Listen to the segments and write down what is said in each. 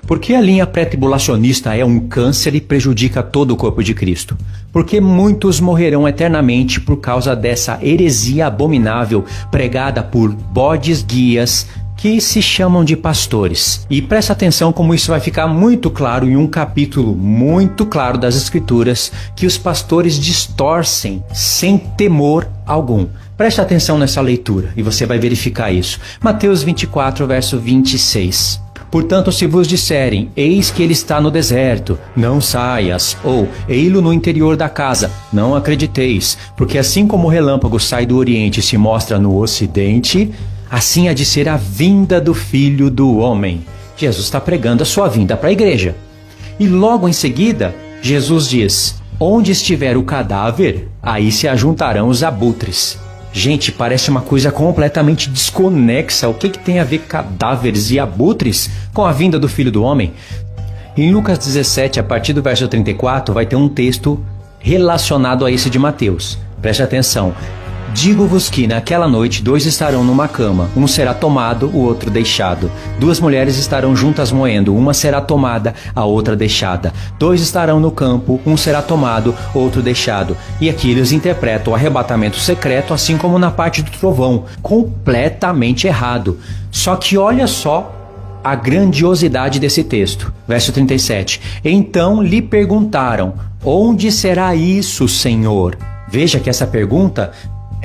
Por que a linha pré-tribulacionista é um câncer e prejudica todo o corpo de Cristo? Porque muitos morrerão eternamente por causa dessa heresia abominável pregada por bodes guias que se chamam de pastores. E presta atenção como isso vai ficar muito claro em um capítulo muito claro das Escrituras que os pastores distorcem sem temor algum. Presta atenção nessa leitura e você vai verificar isso. Mateus 24, verso 26. Portanto, se vos disserem, eis que ele está no deserto, não saias, ou ei-lo no interior da casa, não acrediteis, porque assim como o relâmpago sai do oriente e se mostra no ocidente, assim há de ser a vinda do Filho do Homem. Jesus está pregando a sua vinda para a igreja. E logo em seguida, Jesus diz, onde estiver o cadáver, aí se ajuntarão os abutres. Gente, parece uma coisa completamente desconexa. O que tem a ver cadáveres e abutres com a vinda do Filho do Homem? Em Lucas 17, a partir do verso 34, vai ter um texto relacionado a esse de Mateus. Preste atenção. Digo-vos que naquela noite 2 estarão numa cama, um será tomado, o outro deixado. 2 mulheres estarão juntas moendo, uma será tomada, a outra deixada. 2 estarão no campo, um será tomado, outro deixado. E aqui eles interpretam o arrebatamento secreto, assim como na parte do trovão, completamente errado. Só que olha só a grandiosidade desse texto. Verso 37. Então lhe perguntaram, onde será isso, Senhor? Veja que essa pergunta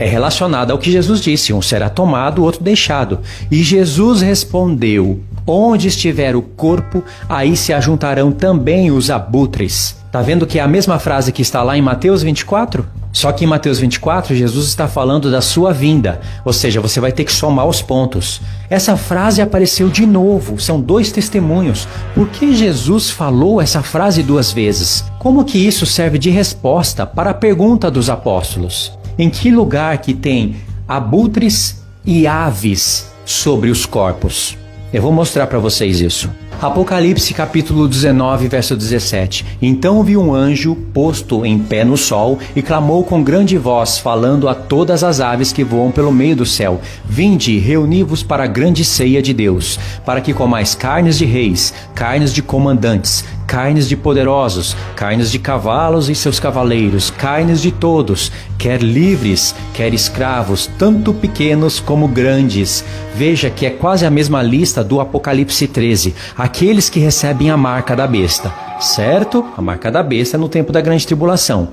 é relacionada ao que Jesus disse, um será tomado, o outro deixado. E Jesus respondeu, onde estiver o corpo, aí se ajuntarão também os abutres. Tá vendo que é a mesma frase que está lá em Mateus 24? Só que em Mateus 24, Jesus está falando da sua vinda, ou seja, você vai ter que somar os pontos. Essa frase apareceu de novo, são 2 testemunhos. Por que Jesus falou essa frase 2 vezes? Como que isso serve de resposta para a pergunta dos apóstolos? Em que lugar que tem abutres e aves sobre os corpos? Eu vou mostrar para vocês isso. Apocalipse capítulo 19, verso 17. Então vi um anjo posto em pé no sol e clamou com grande voz, falando a todas as aves que voam pelo meio do céu. Vinde, reuni-vos para a grande ceia de Deus, para que comais carnes de reis, carnes de comandantes, carnes de poderosos, carnes de cavalos e seus cavaleiros, carnes de todos, quer livres, quer escravos, tanto pequenos como grandes. Veja que é quase a mesma lista do Apocalipse 13, aqueles que recebem a marca da besta, certo? A marca da besta no tempo da grande tribulação.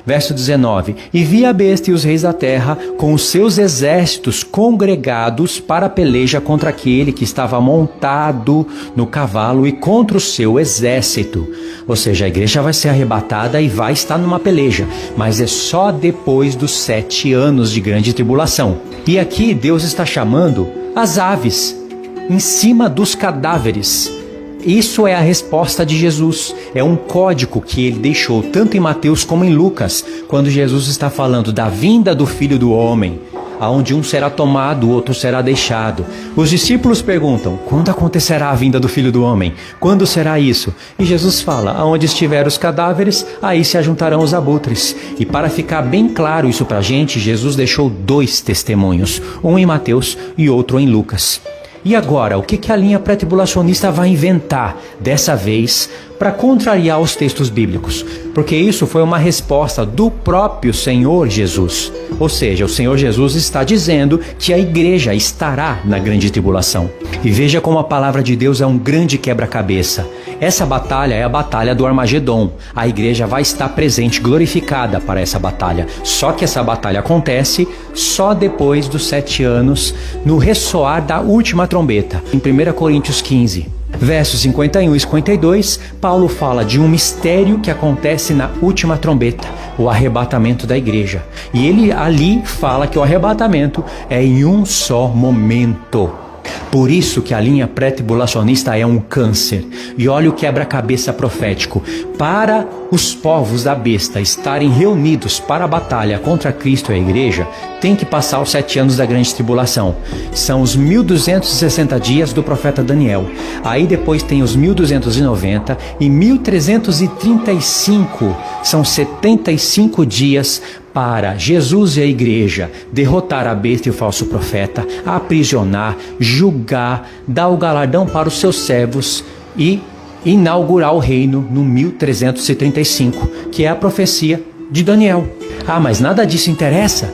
Verso 19. E vi a besta e os reis da terra com os seus exércitos congregados para a peleja contra aquele que estava montado no cavalo e contra o seu exército. Ou seja, a igreja vai ser arrebatada e vai estar numa peleja, mas é só depois dos 7 anos de grande tribulação. E aqui Deus está chamando as aves em cima dos cadáveres. Isso é a resposta de Jesus, é um código que ele deixou tanto em Mateus como em Lucas, quando Jesus está falando da vinda do Filho do Homem, aonde um será tomado, o outro será deixado. Os discípulos perguntam, quando acontecerá a vinda do Filho do Homem? Quando será isso? E Jesus fala, aonde estiver os cadáveres, aí se ajuntarão os abutres. E para ficar bem claro isso pra gente, Jesus deixou 2 testemunhos, um em Mateus e outro em Lucas. E agora, o que a linha pré-tribulacionista vai inventar dessa vez para contrariar os textos bíblicos? Porque isso foi uma resposta do próprio Senhor Jesus. Ou seja, o Senhor Jesus está dizendo que a igreja estará na grande tribulação. E veja como a palavra de Deus é um grande quebra-cabeça. Essa batalha é a batalha do Armagedon. A igreja vai estar presente, glorificada para essa batalha. Só que essa batalha acontece só depois dos 7 anos, no ressoar da última trombeta. Em 1 Coríntios 15. Versos 51 e 52, Paulo fala de um mistério que acontece na última trombeta, o arrebatamento da igreja. E ele ali fala que o arrebatamento é em um só momento. Por isso que a linha pré-tribulacionista é um câncer. E olha o quebra-cabeça profético. Para os povos da besta estarem reunidos para a batalha contra Cristo e a igreja, tem que passar os 7 anos da grande tribulação. São os 1260 dias do profeta Daniel. Aí depois tem os 1290 e 1335. São 75 dias para Jesus e a igreja derrotar a besta e o falso profeta, aprisionar, julgar, dar o galardão para os seus servos e inaugurar o reino no 1335, que é a profecia de Daniel. Ah, mas nada disso interessa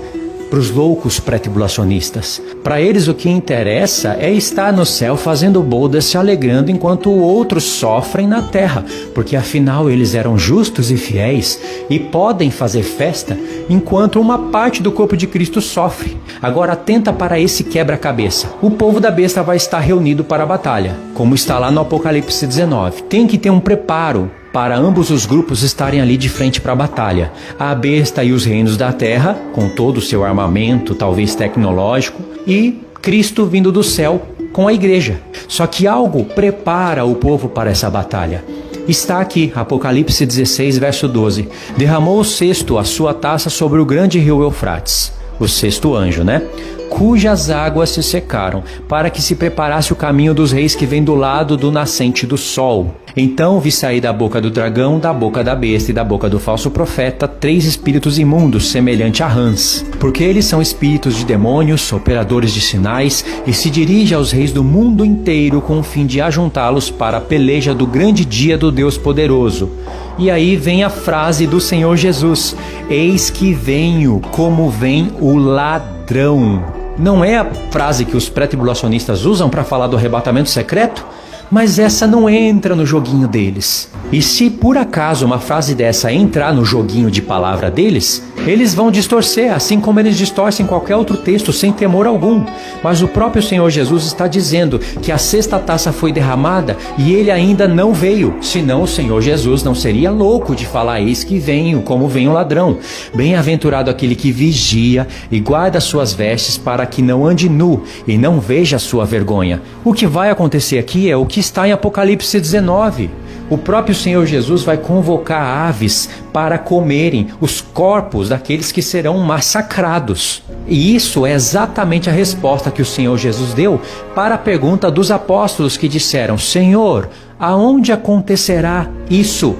para os loucos pré-tribulacionistas. Para eles o que interessa é estar no céu fazendo bodas, se alegrando enquanto outros sofrem na terra, porque afinal eles eram justos e fiéis e podem fazer festa enquanto uma parte do corpo de Cristo sofre. Agora atenta para esse quebra-cabeça. O povo da besta vai estar reunido para a batalha, como está lá no Apocalipse 19. Tem que ter um preparo para ambos os grupos estarem ali de frente para a batalha. A besta e os reinos da terra, com todo o seu armamento, talvez tecnológico, e Cristo vindo do céu com a igreja. Só que algo prepara o povo para essa batalha. Está aqui, Apocalipse 16, verso 12. Derramou o sexto a sua taça sobre o grande rio Eufrates. O sexto anjo, né? Cujas águas se secaram, para que se preparasse o caminho dos reis que vem do lado do nascente do sol. Então vi sair da boca do dragão, da boca da besta e da boca do falso profeta 3 espíritos imundos, semelhante a rãs. Porque eles são espíritos de demônios, operadores de sinais, e se dirige aos reis do mundo inteiro com o fim de ajuntá-los para a peleja do grande dia do Deus poderoso. E aí vem a frase do Senhor Jesus: eis que venho como vem o ladrão. Não é a frase que os pré-tribulacionistas usam para falar do arrebatamento secreto? Mas essa não entra no joguinho deles. E se por acaso uma frase dessa entrar no joguinho de palavra deles, eles vão distorcer, assim como eles distorcem qualquer outro texto sem temor algum. Mas o próprio Senhor Jesus está dizendo que a sexta taça foi derramada e ele ainda não veio. Senão o Senhor Jesus não seria louco de falar: eis que venho, como vem o ladrão. Bem-aventurado aquele que vigia e guarda suas vestes para que não ande nu e não veja a sua vergonha. O que vai acontecer aqui é o que está em Apocalipse 19. O próprio Senhor Jesus vai convocar aves para comerem os corpos daqueles que serão massacrados. E isso é exatamente a resposta que o Senhor Jesus deu para a pergunta dos apóstolos que disseram: Senhor, aonde acontecerá isso?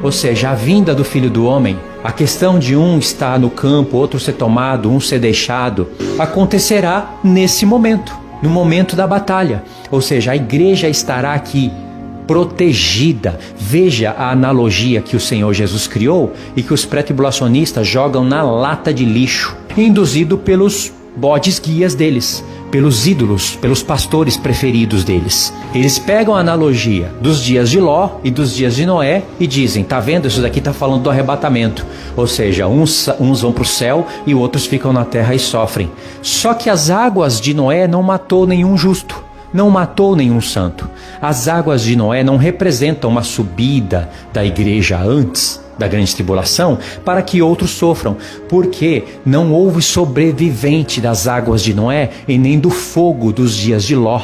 Ou seja, a vinda do Filho do Homem. A questão de um estar no campo, outro ser tomado, um ser deixado, acontecerá nesse momento, no momento da batalha. Ou seja, a igreja estará aqui, protegida. Veja a analogia que o Senhor Jesus criou e que os pré-tribulacionistas jogam na lata de lixo, induzido pelos bodes guias deles, pelos ídolos, pelos pastores preferidos deles. Eles pegam a analogia dos dias de Ló e dos dias de Noé e dizem: tá vendo, isso daqui está falando do arrebatamento. Ou seja, uns vão para o céu e outros ficam na terra e sofrem. Só que as águas de Noé não matou nenhum justo, não matou nenhum santo. As águas de Noé não representam uma subida da igreja antes da grande tribulação para que outros sofram, porque não houve sobrevivente das águas de Noé e nem do fogo dos dias de Ló.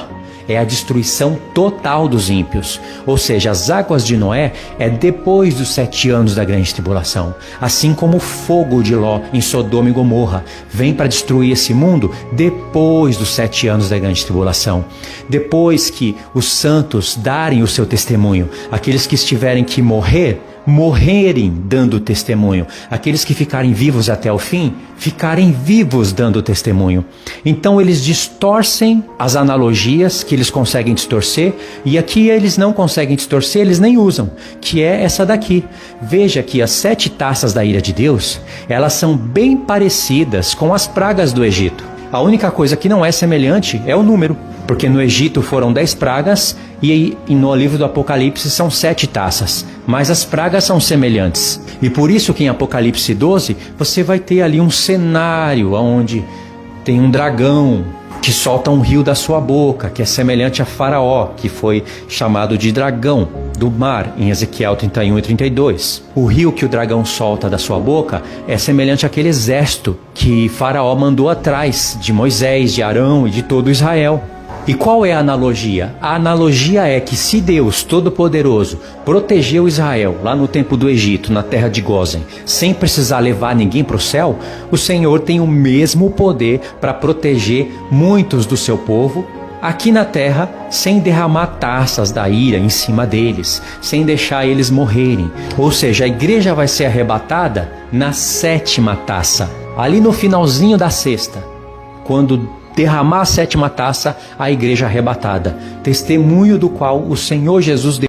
É a destruição total dos ímpios. Ou seja, as águas de Noé é depois dos 7 anos da grande tribulação. Assim como o fogo de Ló em Sodoma e Gomorra vem para destruir esse mundo depois dos 7 anos da grande tribulação. Depois que os santos darem o seu testemunho, aqueles que estiverem que morrerem dando testemunho. Aqueles que ficarem vivos até o fim, ficarem vivos dando testemunho. Então eles distorcem as analogias que eles conseguem distorcer, e aqui eles não conseguem distorcer, eles nem usam, que é essa daqui. Veja que as 7 taças da ira de Deus, elas são bem parecidas com as pragas do Egito. A única coisa que não é semelhante é o número, porque no Egito foram 10 pragas e no livro do Apocalipse são 7 taças, mas as pragas são semelhantes. E por isso que em Apocalipse 12 você vai ter ali um cenário onde tem um dragão que solta um rio da sua boca, que é semelhante a Faraó, que foi chamado de dragão do mar em Ezequiel 31 e 32. O rio que o dragão solta da sua boca é semelhante àquele exército que Faraó mandou atrás de Moisés, de Arão e de todo Israel. E qual é a analogia? A analogia é que se Deus Todo-Poderoso protegeu Israel lá no tempo do Egito, na terra de Gósen, sem precisar levar ninguém para o céu, o Senhor tem o mesmo poder para proteger muitos do seu povo aqui na terra, sem derramar taças da ira em cima deles, sem deixar eles morrerem. Ou seja, a igreja vai ser arrebatada na 7ª taça, ali no finalzinho da 6ª, quando derramar a sétima taça, a igreja arrebatada, testemunho do qual o Senhor Jesus deu